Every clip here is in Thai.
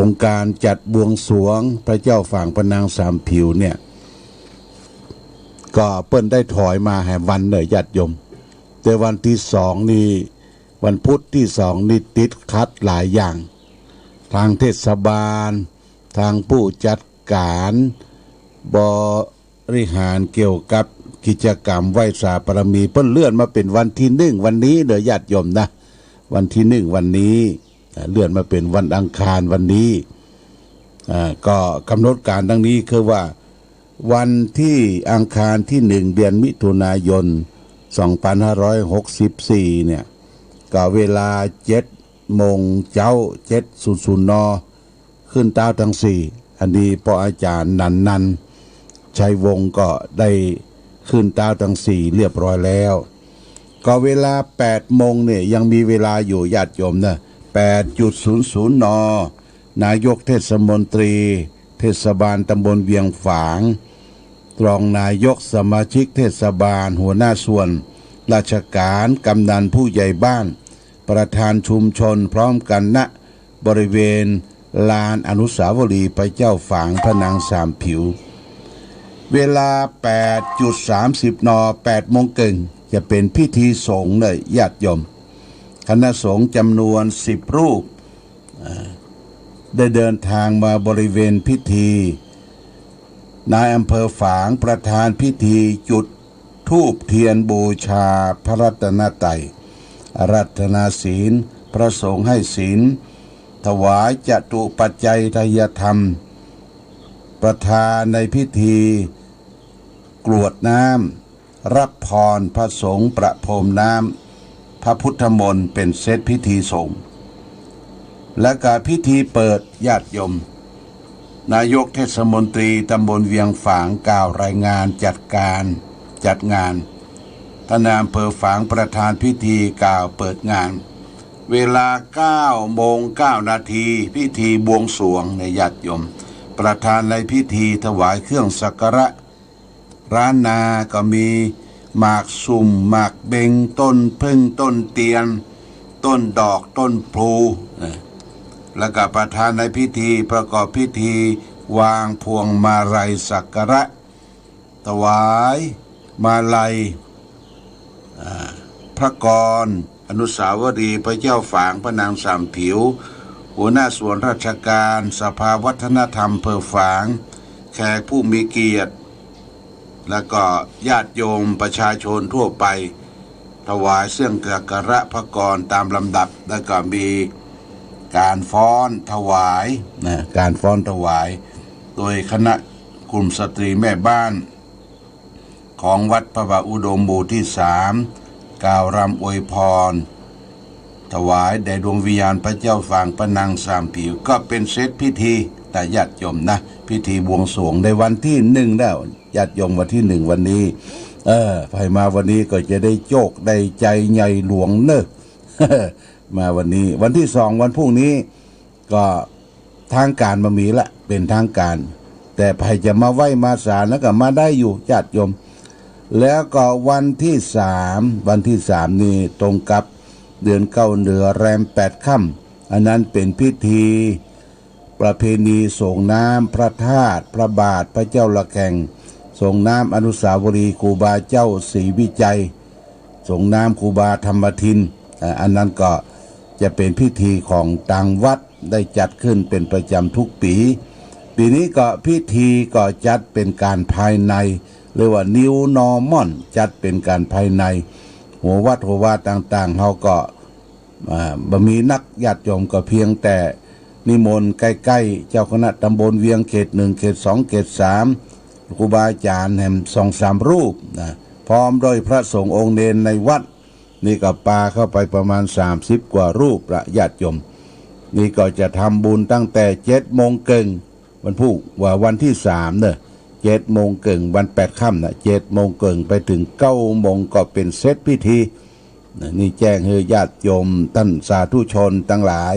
องค์การจัดบวงสรวงพระเจ้าฝ่างพระนางสามผิวเนี่ยก็เปิ้นได้ถอยมาแห่วันเนยญาติโยมแต่วันที่สองนี่วันพุธที่สองนี่ติดคัดหลายอย่างทางเทศบาลทางผู้จัดการบริหารเกี่ยวกับกิจกรรมไหว้สาบารมีเพิ่นเลื่อนมาเป็นวันที่หนึ่งวันนี้เด้อญาติโยมนะวันที่หนึ่งวันนี้เลื่อนมาเป็นวันอังคารวันนี้ก็กำหนดการดังนี้คือว่าวันที่อังคารที่หนึ่งเดือนมิถุนายน2564เนี่ยก็เวลา7 โมงเจ้า7:00 น.ขึ้นเต้าทั้ง4อันนี้พออาจารย์นันชัยวงศ์ก็ได้ขึ้นเต้าทั้ง4เรียบร้อยแล้วก็เวลา8 โมงเนี่ยยังมีเวลาอยู่ญาติโยมนะ8:00 น.นายกเทศมนตรีเทศบาลตำบลเวียงฝางรองนายกสมาชิกเทศบาลหัวหน้าส่วนราชการกำนันผู้ใหญ่บ้านประธานชุมชนพร้อมกันณบริเวณลานอนุสาวรีย์พระเจ้าฝางพระนางสามผิวเวลา8:30 น8 โมงครึ่งจะเป็นพิธีสงฆ์เลยญาติโยมคณะสงฆ์จำนวน10 รูปได้เดินทางมาบริเวณพิธีนายอำเภอฝางประธานพิธีจุดธูปเทียนบูชาพระรัตนตรัยอาราธนาศีลพระสงฆ์ให้ศีลถวายจตุปัจจัยทายธรรมประธานในพิธีกรวดน้ำรับพรพระสงฆ์ประพรมน้ำพระพุทธมนต์เป็นเซตพิธีสงฆ์และการพิธีเปิดญาติโยมนายกเทศมนตรีตำบลเวียงฝางกล่าวรายงานจัดงานท่านนายอำเภอฝางประธานพิธีกล่าวเปิดงานเวลา9:09 น.พิธีบวงสรวงในญาติโยมประธานในพิธีถวายเครื่องสักการะร้านนาก็มีหมากสุ่มหมากเบงต้นพึ่งต้นเตียนต้นดอกต้นพลูแล้วก็ประธานในพิธีประกอบพิธีวางพวงมาลัยสักการะถวายมาลัยพระกรอนุสาวรีย์พระเจ้าฝางพระนางสามผิวหัวหน้าส่วนราชการสภาวัฒนธรรมอำเภอฝางแขกผู้มีเกียรติและก็ญาติโยมประชาชนทั่วไปถวายเครื่องสักการะพระกรตามลำดับแล้วก็มีการฟ้อนถวายการฟ้อนถวายโดยคณะกลุ่มสตรีแม่บ้านของวัดพระบาอุดมหมู่ที่3กล่าวรำอวยพรถวายแด่ดวงวิญญาณพระเจ้าฝางพระนางสามผิวก็เป็นเซตพิธีแต่ญาติโยมนะพิธีบวงสรวงในวันที่1แล้วญาติโยมวันที่1วันนี้ไปมาวันนี้ก็จะได้โชคได้ใจใหญ่หลวงเนอะ มาวันนี้วันที่2วันพรุ่งนี้ก็ทางการมามีละเป็นทางการแต่ใครจะมาไหว้มาศาลแล้วก็มาได้อยู่ญาติโยมแล้วก็วันที่3นี่ตรงกับเดือน9เดือนแรม8 ค่ำอันนั้นเป็นพิธีประเพณีส่งน้ำพระธาตุพระบาทพระเจ้าละแข่งส่งน้ำอนุสาวรีย์ครูบาเจ้าศรีวิจัยส่งน้ำครูบาธรรมทินอันนั้นก็จะเป็นพิธีของต่างวัดได้จัดขึ้นเป็นประจำทุกปีนี้ก็พิธีก็จัดเป็นการภายในเรียกว่า New Normal จัดเป็นการภายในหัววัดต่างๆเขาก็บ่มีนักญาติโยมก็เพียงแต่นิมนต์ใกล้ๆเจ้าคณะตำบลเวียงเขต1เขต2เขต3ครูบาอาจารย์แห่ง2-3 รูปพร้อมโดยพระสงฆ์องค์เนรในวัดนี่ก็ปาเข้าไปประมาณ30 กว่ารูปละญาติโยมนี่ก็จะทำบุญตั้งแต่7 โมงครึ่งวันพุธว่าวันที่3เนี่ย7 โมงครึ่งวัน8 ค่ำนะ7 โมงครึ่งไปถึง9 โมงก็เป็นเซตพิธีนี่แจ้งให้ญาติโยมท่านสาธุชนทั้งหลาย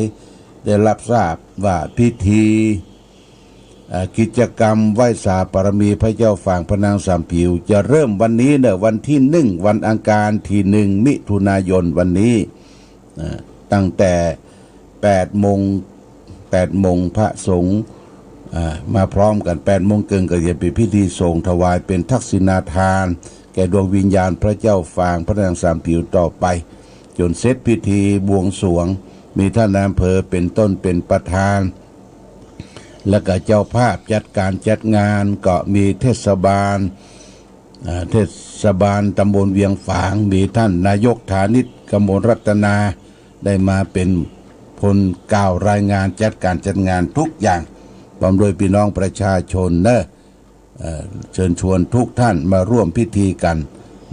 ได้รับทราบว่าพิธีกิจกรรมไหว้สาบารมีพระเจ้าฝางพระนางสามผิวจะเริ่มวันนี้เนี่ยวันที่1วันอังคารที่1 มิถุนายนวันนี้ตั้งแต่8 โมง 8 โมงพระสงฆ์มาพร้อมกัน8 โมงครึ่งก็จะเป็นพิธีส่งถวายเป็นทักษิณาทานแก่ดวงวิญญาณพระเจ้าฝางพระนางสามผิวต่อไปจนเสร็จพิธีบวงสรวงมีท่านนายอำเภอเป็นต้นเป็นประธานและก็เจ้าภาพจัดการจัดงานก็มีเทศบาลตำบลเวียงฝางมีท่านนายกฐานิชกมลรัตนาได้มาเป็นพลกล่าวรายงานจัดการจัดงานทุกอย่างพร้อมโดยพี่น้องประชาชนเชิญชวนทุกท่านมาร่วมพิธีกัน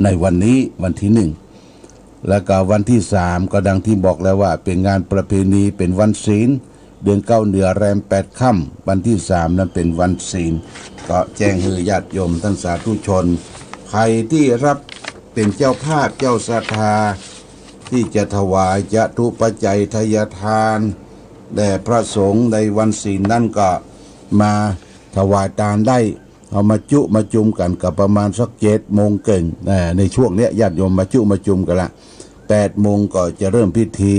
ในวันนี้วันที่1แล้วก็วันที่3ก็ดังที่บอกแล้วว่าเป็นงานประเพณีเป็นวันศีลเดือน9เดือนแรม8ค่ำวันที่3นั้นเป็นวันศีลก็แจ้งให้ญาติโยมท่านสาธุชนใครที่รับเป็นเจ้าภาพเจ้าศรัทธาที่จะถวายจตุปัจจัยทายทานแด่พระสงฆ์ในวันศีลนั่นก็มาถวายทานได้เอามาจุมกันกับประมาณสัก7 โมงเกินในช่วงนี้ญาติโยมมาจุมกันละ8 โมงก็จะเริ่มพิธี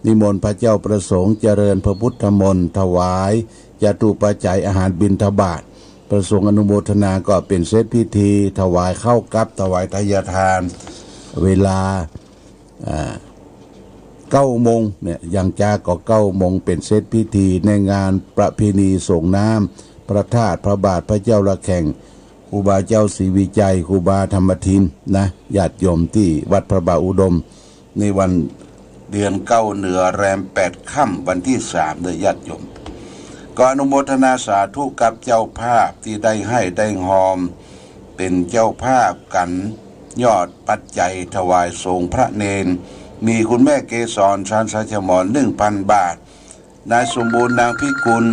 นิมนต์พระเจ้าประสงค์เจริญพระพุทธมนต์ถวายจตุปัจจัยอาหารบิณฑบาตประสงค์อนุโมทนาก็เป็นเซตพิธีถวายข้าวกับถวายทายทานเวลา9 โมงเนี่ยยังจ้าก็9 โมงเป็นเซตพิธีในงานประเพณีส่งน้ำพระธาตุพระบาทพระเจ้าระแข่งครูบาเจ้าศรีวิจัยครูบาธรรมทินนะญาติโยมที่วัดพระบาทอุดมในวันเดือน9เหนือแรม8ค่ำวันที่3เลยญาติโยมก็อนุโมทนาสาธุกับเจ้าภาพที่ได้ให้ได้หอมเป็นเจ้าภาพกันยอดปัจจัยถวายทรงพระเนรมีคุณแม่เกษรชาญสัจมร 1,000 บาทนายสมบูรณ์นางพิกุล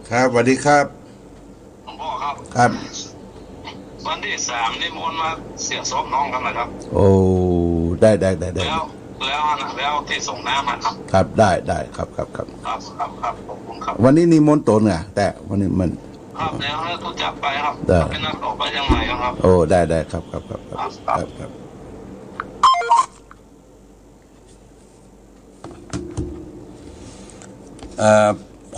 ครับสวัสดีครับหลวงพ่อครับครับวันที่3นิมนต์มาเสียศพน้องกันนะครับโอ้ได้แล้วที่ส่งน้ำนะครับครับได้ครับขอบคุณครับวันนี้นิมนต์ตนไงแต่วันนี้มันครับแล้วทุกจับไปครับเป็นนักต่อไปยังไงครับโอ้ได้ครับ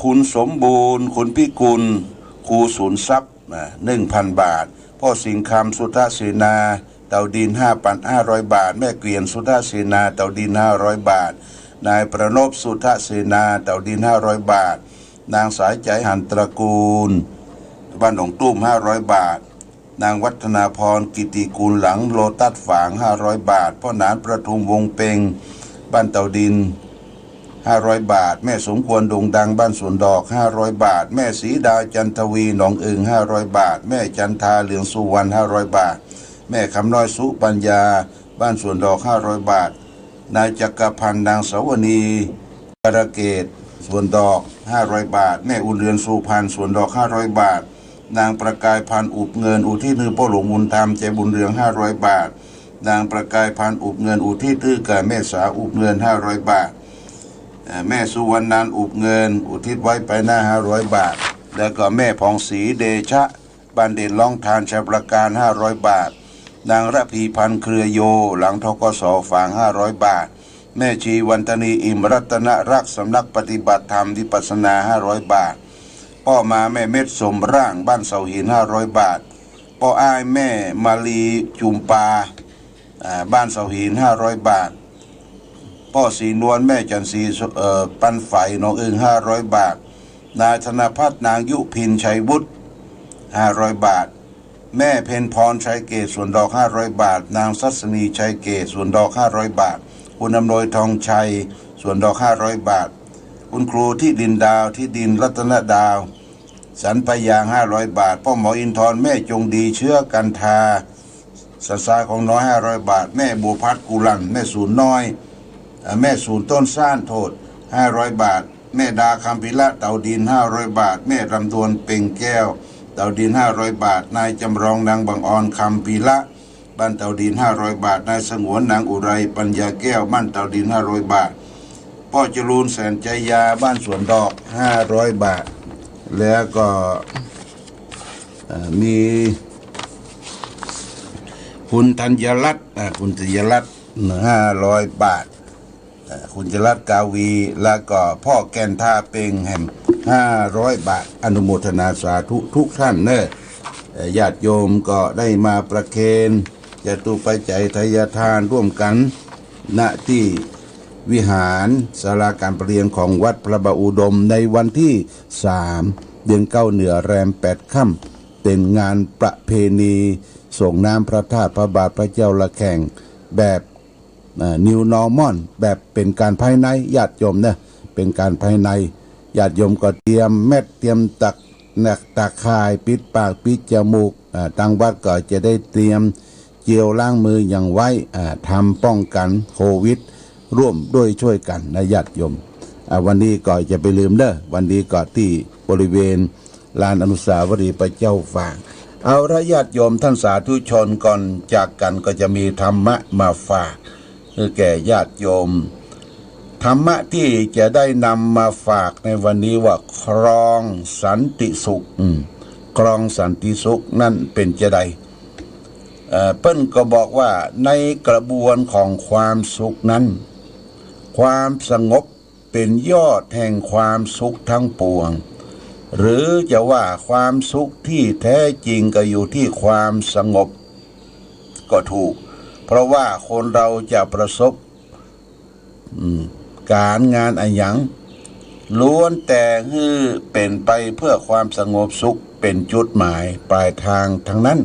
คุณสมบูรณ์คุณพิกุลครูศูนย์ทรัพย์ 1,000 บาทพ่อสิงคำสุทธเสนาเต่าดิน 5,500 บาทแม่เกวียนสุทธเสนาเต่าดิน500 บาทนายประนพสุทธเสนาเต่าดิน500 บาทนางสายใจหันตระกูลบ้านหนองตุ้ม500 บาทนางวัฒนาพรกิติกูลหลังโลตัสฝาง500 บาทพ่อหนานประทุมวงเปงบ้านเต่าดิน500 บาทแม่สมควรดงดังบ้านสวนดอก500 บาทแม่ศรีดาจันทวีหนองอึ่ง500 บาทแม่จันทาเหลืองสุวรรณ500 บาทแม่คำน้อยสุปัญญาบ้านสวนดอก500 บาทนายจักรพันธ์นางสาวนีกระเกตสวนดอก500 บาทแม่อุเรือนสุพรรณสวนดอก500 บาทนางประกายพันธ์อุบเงินอุทิศพ่อหลวงบุญธรรมใจบุญเรือง500 บาทนางประกายพันธ์อุบเงินอุทิศแก่แม่สาอุบเงิน500 บาทแม่สุวรรณนันอุบเงินอุทิศไว้ไปหน้า500 บาทแล้วก็แม่ผ่องศรีเดชะบ้านเด่นล่องทานชัยประการ500 บาทนางระพีพันธ์เครือโยหลังทกสฝาง500 บาทแม่ชีวันธนีอิมรัตนรักษ์สำนักปฏิบัติธรรมวิปัสสนา500 บาทพ่อมาแม่เม็ดสมร่างบ้านเสาหิน500 บาทพ่ออ้ายแม่มาลีจุมปาบ้านเสาหิน500 บาทพ่อสีนวลแม่จันทรีปันไฝหนองอึ่ง500 บาทนายธนพัฒน์นางยุพินชัยวุฒิ500 บาทแม่เพนพรชัยเกศสวนดอก500 บาทนางสัศนีชัยเกศสวนดอก500 บาทคุณอำนวยทองชัยสวนดอก500 บาทคุณครูที่ดินดาวที่ดินรัตนดาวสันปยาง500 บาทพ่อหมออินทร์แม่จงดีเชื้อกันทาสัสาของน้อย500 บาทแม่บัวพัดกุลันแม่ศูนย์น้อยแม่ศูนย์ต้นซ่านโทษ500 บาทแม่ดาคำพิละเต่าดิน500 บาทแม่รำดวนเป่งแก้วเต่าดิน500 บาทนายจำรองนางบางออนคำพิละบ้านเต่าดิน500 บาทนายสงวนนางอุไรปัญญาแก้วบ้านเต่าดิน500 บาทพ่อจรูนแสนใจยาบ้านสวนดอก500 บาทแล้วก็มี คุณธัญรัตน์คุณธัญรัตน์500 บาทคุณจรัตน์กาวีแล้วก็พ่อแก่นท่าเป่งแห่ม500 บาทอนุโมทนาสาธุทุกท่านเนอะญาติโยมก็ได้มาประเคนจตุปัจจัยทายทานร่วมกันณที่วิหารศาลาการประเรียนของวัดพระบาอุดมในวันที่3 เดือน9เหนือแรม8 ค่ำเป็นงานประเพณีส่งน้ำพระธาตุพระบาทพระเจ้าละแข่งแบบนิวนอร์มอนแบบเป็นการภายในญาติโยมนะเป็นการภายในญาติโยมก็เตรียมเม็ดเตรียมตะข่ายปิดปากปิดจมูกทางวัดก็จะได้เตรียมเจลล้างมืออย่างไว้ทำป้องกันโควิดร่วมด้วยช่วยกันนะญาติโยมวันนี้ก็จะไปลืมเด้อวันนี้ก็ที่บริเวณลานอนุสาวรีย์พระเจ้าฝางเอาละญาติโยมท่านสาธุชนก่อนจากกันก็จะมีธรรมะมาฝากคือแก่ญาติโยมธรรมะที่จะได้นำมาฝากในวันนี้ว่าครองสันติสุขครองสันติสุขนั่นเป็นจะใดเปิ้นก็บอกว่าในกระบวนของความสุขนั้นความสงบเป็นยอดแห่งความสุขทั้งปวงหรือจะว่าความสุขที่แท้จริงก็อยู่ที่ความสงบก็ถูกเพราะว่าคนเราจะประสบการงานอันหยังล้วนแต่คือเป็นไปเพื่อความสงบสุขเป็นจุดหมายปลายทางทั้งนั้น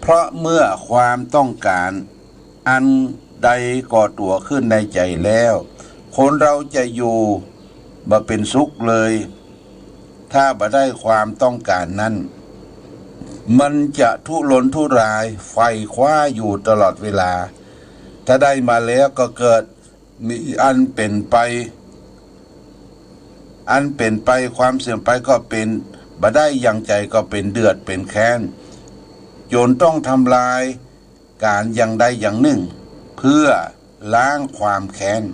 เพราะเมื่อความต้องการอันใดก่อตัวขึ้นในใจแล้วคนเราจะอยู่บ่เป็นสุขเลยถ้าบ่ได้ความต้องการนั้นมันจะทุรนทุรายไฟคว้าอยู่ตลอดเวลาถ้าได้มาแล้วก็เกิดมีอันเป็นไปความเสื่อมไปก็เป็นบ่ได้อย่างใจก็เป็นเดือดเป็นแค้นจนต้องทำลายการอย่างใดอย่างหนึ่งเพื่อล้างความแค้น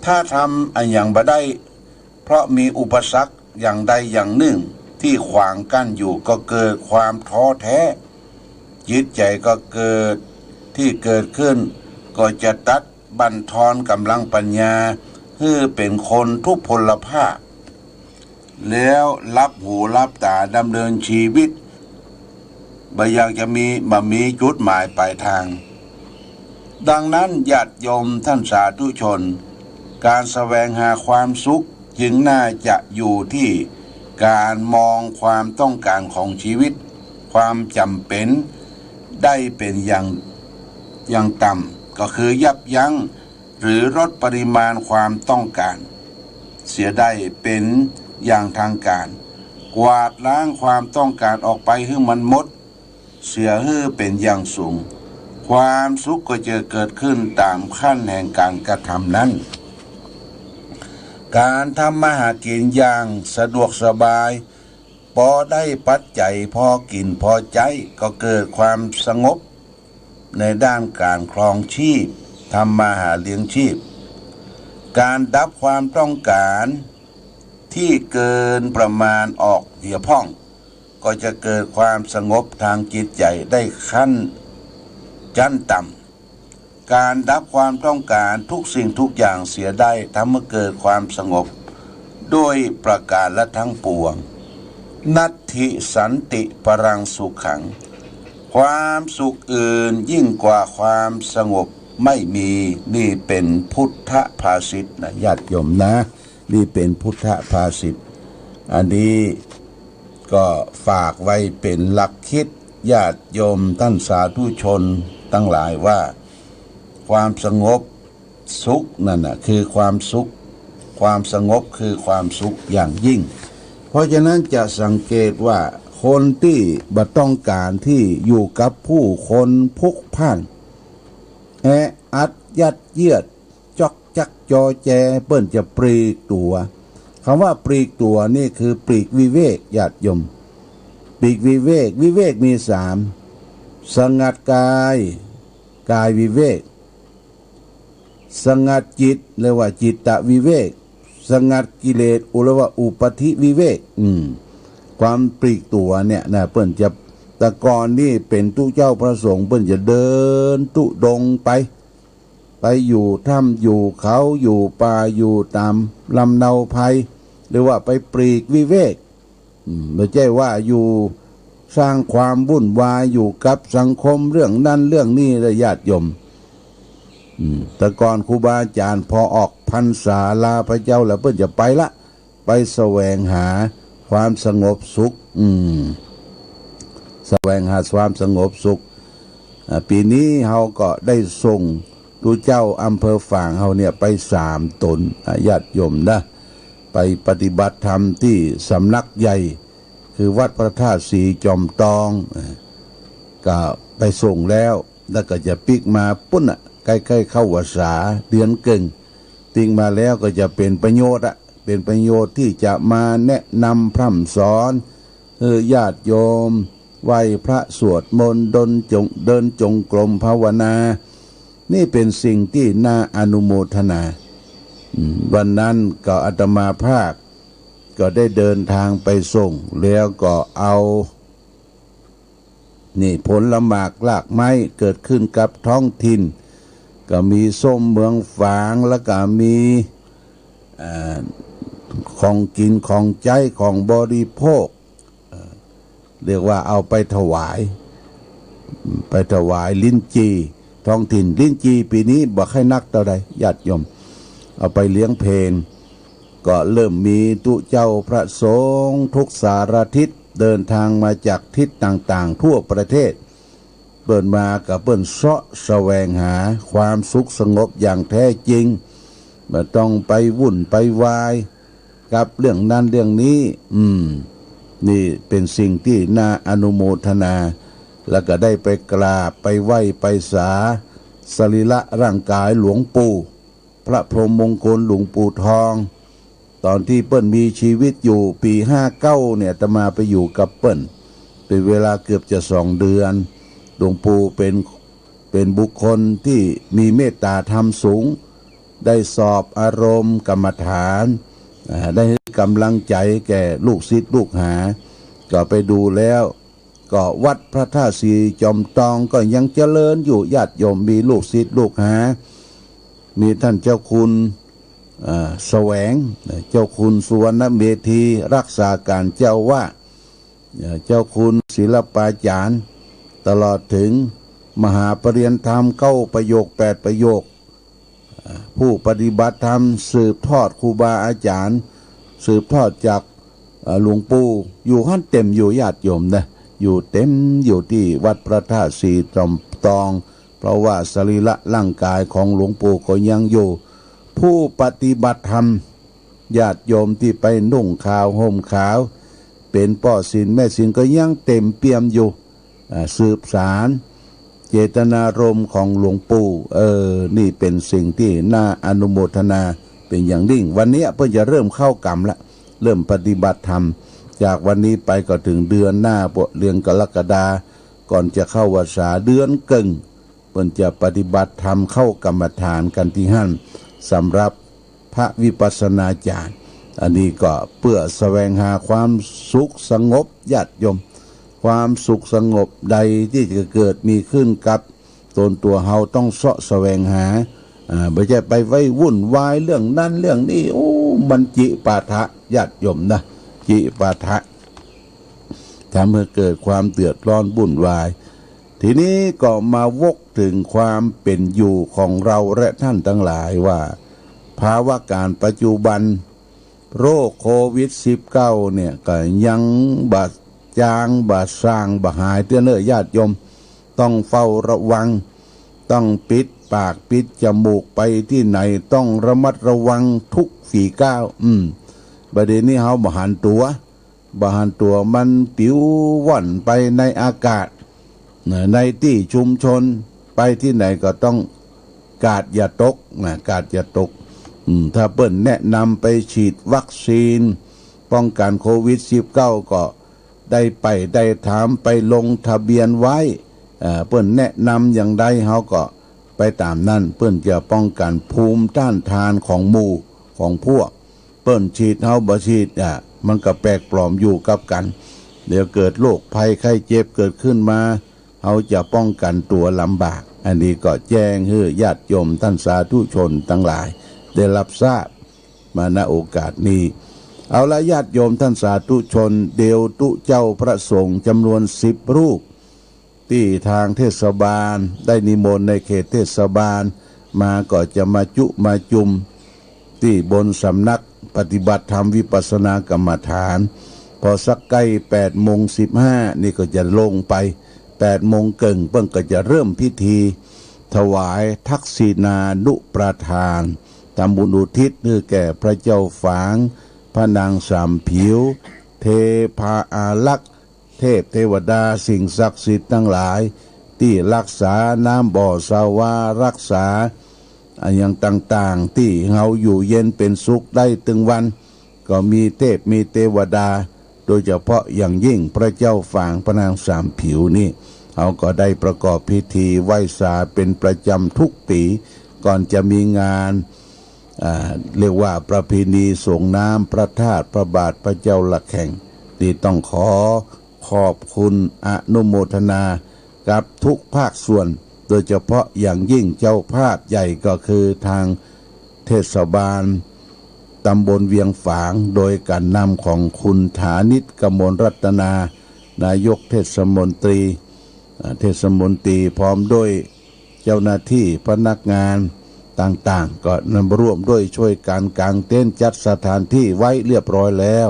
ถ้าทำอันอย่างบ่ได้เพราะมีอุปสรรคอย่างใดอย่างหนึ่งที่ขวางกั้นอยู่ก็เกิดความท้อแท้จิตใจก็เกิดที่เกิดขึ้นก็จะตัดบั่นทอนกำลังปัญญาให้เป็นคนทุพพลภาพแล้วรับหูรับตาดำเนินชีวิตบ่อยากจะมีจุดหมายปลายทางดังนั้นญาติโยมท่านสาธุชนการแสวงหาความสุขจึงน่าจะอยู่ที่การมองความต้องการของชีวิตความจำเป็นได้เป็นอย่างต่ำก็คือยับยั้งหรือลดปริมาณความต้องการเสียได้เป็นอย่างทางการกวาดล้างความต้องการออกไปให้มันหมดเสียให้เป็นอย่างสูงความสุขก็จะเกิดขึ้นตามขั้นแห่งการกระทำนั้นการทำมาหากินอย่างสะดวกสบายพอได้ปัจจัยพอกินพอใจก็เกิดความสงบในด้านการครองชีพทำมาหาเลี้ยงชีพการดับความต้องการที่เกินประมาณออกเหี่ยพ่องก็จะเกิดความสงบทางจิตใจได้ขั้นชั้นต่ำการดับความต้องการทุกสิ่งทุกอย่างเสียได้ทำให้เกิดความสงบด้วยประการและทั้งปวงนัตถิสันติปรังสุขขังความสุขอื่นยิ่งกว่าความสงบไม่มีนี่เป็นพุทธภาษิตนะญาติโยมนะนี่เป็นพุทธภาษิตอันนี้ก็ฝากไว้เป็นหลักคิดญาติโยมท่านสาธุชนทั้งหลายว่าความสงบสุขนั่นน่ะคือความสุขความสงบคือความสุขอย่างยิ่งเพราะฉะนั้นจะสังเกตว่าคนที่บ่ต้องการที่อยู่กับผู้คนพลุกพล่านแออัดยัดเยียดจอกจักจอแจเปิ้นจะปลีกตัวคำว่าปลีกตัวนี่คือปลีกวิเวกญาติโยมปลีกวิเวกมี3สงัดกายวิเวกสงัดจิตเรียกว่าจิตตวิเวกสงัดกิเลสเรียกว่าอุปธิวิเวกความปลีกตัวเนี่ยนะเปิ้นจะ แต่ก่อนนี่เป็นตุเจ้าพระสงฆ์เพิ่นจะเดินตุดงไปอยู่ถ้ำอยู่เขาอยู่ป่าอยู่ตามลำเนาภัยหรือว่าไปปลีกวิเวกไม่ใช่ว่าอยู่สร้างความวุ่นวายอยู่กับสังคมเรื่องนั้นเรื่องนี้เลยญาติโยมแต่ก่อนครูบาอาจารย์พอออกพรรษาลาพระเจ้าแล้วเพิ่นจะไปละไปแสวงหาความสงบสุขแสวงหาความสงบสุขปีนี้เฮาก็ได้ส่งดูเจ้าอำเภอฝางเฮาเนี่ยไป3 ตนญาติโยมนะไปปฏิบัติธรรมที่สำนักใหญ่คือวัดพระธาตุสีจอมตองก็ไปส่งแล้วก็จะปิกมาปุ้นใกล้ๆเข้าวัดสาเดือนเก่งติงมาแล้วก็จะเป็นประโยชน์เป็นประโยชน์ที่จะมาแนะนำพร่ำสอนญาติโยมไหว้พระสวดมนต์เดินจงกรมภาวนานี่เป็นสิ่งที่น่าอนุโมทนาวันนั้นก็อาตมาภาพก็ได้เดินทางไปส่งแล้วก็เอานี่ผลละหมากลากไม้เกิดขึ้นกับท้องถิ่นก็มีส้มเมืองฝางแล้วก็มีของกินของใจของบริโภคเรียกว่าเอาไปถวายลิ้นจีท้องถิ่นลิ้นจีปีนี้บ่ค่อยนักเท่าใดญาติโยมเอาไปเลี้ยงเพลนก็เริ่มมีตุเจ้าพระสงฆ์ทุกสารทิศเดินทางมาจากทิศต่างๆทั่วประเทศเปิดมากับเปิ้นเสาะแสวงหาความสุขสงบอย่างแท้จริงไม่ต้องไปวุ่นไปวายกับเรื่องนั้นเรื่องนี้นี่เป็นสิ่งที่น่าอนุโมทนาแล้วก็ได้ไปกราบไปไหว้ไปสาสรีระร่างกายหลวงปู่พระพรหมมงคลหลวงปู่ทองตอนที่เปิ้นมีชีวิตอยู่ปี59เนี่ยอาตมาไปอยู่กับเปิ้นเป็นเวลาเกือบจะ2 เดือนหลวงปู่เป็นบุคคลที่มีเมตตาธรรมสูงได้สอบอารมณ์กรรมฐานได้กำลังใจแก่ลูกศิษย์ลูกหาก็ไปดูแล้วก็วัดพระธาตุสีจอมตองก็ยังเจริญอยู่ญาติโยมมีลูกศิษย์ลูกหามีท่านเจ้าคุณแสวงเจ้าคุณสุวรรณเมธีรักษาการเจ้าวาดเจ้าคุณศิลปาจารย์ตลอดถึงมหาปริญญาธรรม9 ประโยค 8 ประโยคผู้ปฏิบัติธรรมสืบทอดครูบาอาจารย์สืบทอดจากหลวงปู่อยู่ขั้นเต็มอยู่ญาติโยมนะอยู่เต็มอยู่ที่วัดพระธาตุสีจอมตองเพราะว่าสรีระร่างกายของหลวงปู่ก็ยังอยู่ผู้ปฏิบัติธรรมญาติโยมที่ไปนุ่งขาวห่มขาวเป็นพ่อศีลแม่ศีลก็ยังเต็มเปี่ยมอยู่สืบสารเจตนารมณ์ของหลวงปู่นี่เป็นสิ่งที่น่าอนุโมทนาเป็นอย่างยิ่งวันนี้เพื่อจะเริ่มเข้ากรรมละเริ่มปฏิบัติธรรมจากวันนี้ไปก็ถึงเดือนหน้าเดือนกรกฎาก่อนจะเข้าพรรษาเดือนเกิงเพื่อจะปฏิบัติธรรมเข้ากรรมฐานกันที่หั่นสำหรับพระวิปัสสนาจารย์อันนี้ก็เพื่อแสวงหาความสุขสงบญาติโยมความสุขสงบใดที่จะเกิดมีขึ้นกับตนตัวเฮาต้องเสาะแสวงหาไม่ใช่ไปไว้วุ่นวายเรื่องนั้นเรื่องนี้มันจิปาทะญาติโยมนะจิปาทะทำให้เกิดความเดือดร้อนวุ่นวายทีนี้ก็มาวกถึงความเป็นอยู่ของเราและท่านทั้งหลายว่าภาวะการปัจจุบันโรคโควิด-19เนี่ยก็ยังบาดจางบาดสร้างบาหายเตือนญาติโยมต้องเฝ้าระวังต้องปิดปากปิดจมูกไปที่ไหนต้องระมัดระวังทุกฝีก้าวประเด็นนี้เฮาบ่หันตัวมันปิวว่อนไปในอากาศในที่ชุมชนไปที่ไหนก็ต้องกาดอย่าตกกาดอย่าตกถ้าเปิ้นแนะนำไปฉีดวัคซีนป้องกันโควิด-19ก็ได้ไปได้ถามไปลงทะเบียนไว้เปิ้นแนะนำอย่างใดเฮาก็ไปตามนั้นเปิ้นจะป้องกันภูมิต้านทานของหมู่ของพวกเปิ้นฉีดเฮาบ่ฉีดมันก็แปลกปลอมอยู่กับกัน เดี๋ยวเกิดโรคภัยไข้เจ็บเกิดขึ้นมาเขาจะป้องกันตัวลำบากอันนี้ก็แจ้งให้ญาติโยมท่านสาธุชนทั้งหลายได้รับทราบมาณโอกาสนี้เอาละญาติโยมท่านสาธุชนเดี๋ยวตุเจ้าพระสงฆ์จำนวน10 รูปที่ทางเทศบาลได้นิมนต์ในเขตเทศบาลมาก็จะมาจุมที่บนสำนักปฏิบัติธรรมวิปัสสนากรรมฐานพอสักใกล้8:15นี่ก็จะลงไป8:00เพิ่งก็จะเริ่มพิธีถวายทักษิณานุประทานทำบุญอุทิศเพื่อแก่พระเจ้าฝางพระนางสามผิวเทพาอารักษ์เทพเทวดาสิ่งศักดิ์สิทธิ์ทั้งหลายที่รักษาน้ำบ่อสาวารักษาอย่างต่างๆที่เราอยู่เย็นเป็นสุขได้ถึงวันก็มีเทพมีเทวดาโดยเฉพาะอย่างยิ่งพระเจ้าฝางพระนางสามผิวนี่เขาก็ได้ประกอบพิธีไหว้สาเป็นประจำทุกปีก่อนจะมีงานเรียกว่าประเพณีส่งน้ำพระธาตุพระบาทพระเจ้าละแข่งที่ต้องขอบคุณอนุโมทนากับทุกภาคส่วนโดยเฉพาะอย่างยิ่งเจ้าภาพใหญ่ก็คือทางเทศบาลตำบลเวียงฝางโดยการนำของคุณฐานิชกมลรัตนานายกเทศมนตรีพร้อมด้วยเจ้าหน้าที่พนักงานต่างๆก็นำร่วมด้วยช่วยการกางเต็นท์จัดสถานที่ไว้เรียบร้อยแล้ว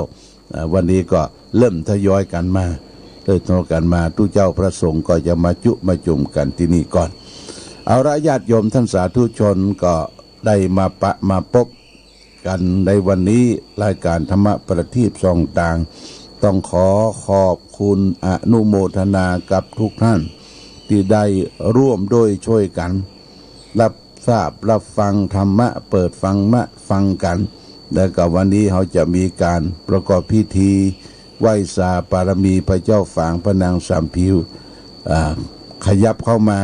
วันนี้ก็เริ่มทยอยกันมาทุกเจ้าพระสงฆ์ก็จะมาจุ่มกันที่นี่ก่อนเอาละญาติโยมท่านสาธุชนก็ได้มาพบกันในวันนี้รายการธรรมประทีปช่องต่างต้องขอบคุณอนุโมทนากับทุกท่านที่ได้ร่วมด้วยช่วยกันรับทราบรับฟังธรรมะเปิดฟังกันแล้วก็วันนี้เขาจะมีการประกอบพิธีไหว้สาปารมีพระเจ้าฝางพระนางสามผิวขยับเข้ามา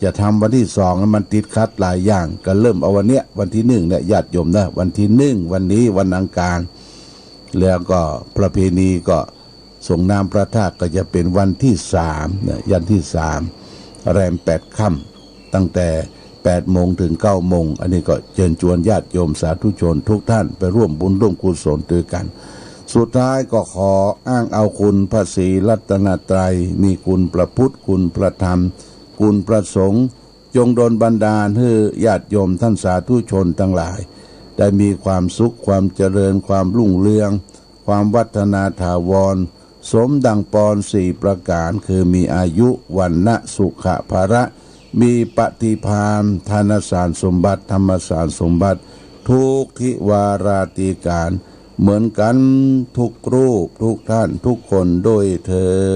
จะทำวันที่2มันติดขัดหลายอย่างก็เริ่มเอาวันเนี้ยวันที่1เนี่ยญาติโยมนะวันที่1วันนี้วันอังคารแล้วก็ประเพณีก็ส่งน้ำพระธาตุก็จะเป็นวันที่3เนี่ยยันที่3แรม8 ค่ำตั้งแต่8:00ถึง9:00อันนี้ก็เชิญชวนญาติโยมสาธุชนทุกท่านไปร่วมบุญร่วมกุศลด้วยกันสุดท้ายก็ขออ้างเอาคุณพระศรีรัตนตรัยมีคุณพระพุทธคุณพระธรรมคุณพระสงฆ์จงดลบันดาลให้ญาติโยมท่านสาธุชนทั้งหลายได้มีความสุขความเจริญความรุ่งเรืองความวัฒนาถาวรสมดังปอน4ประการคือมีอายุวันนะสุขะภาระมีปฏิภาณธนสารสมบัติธรรมสารสมบัติทุกทิวาราติการเหมือนกันทุกรูปทุกท่านทุกคนโดยเถิด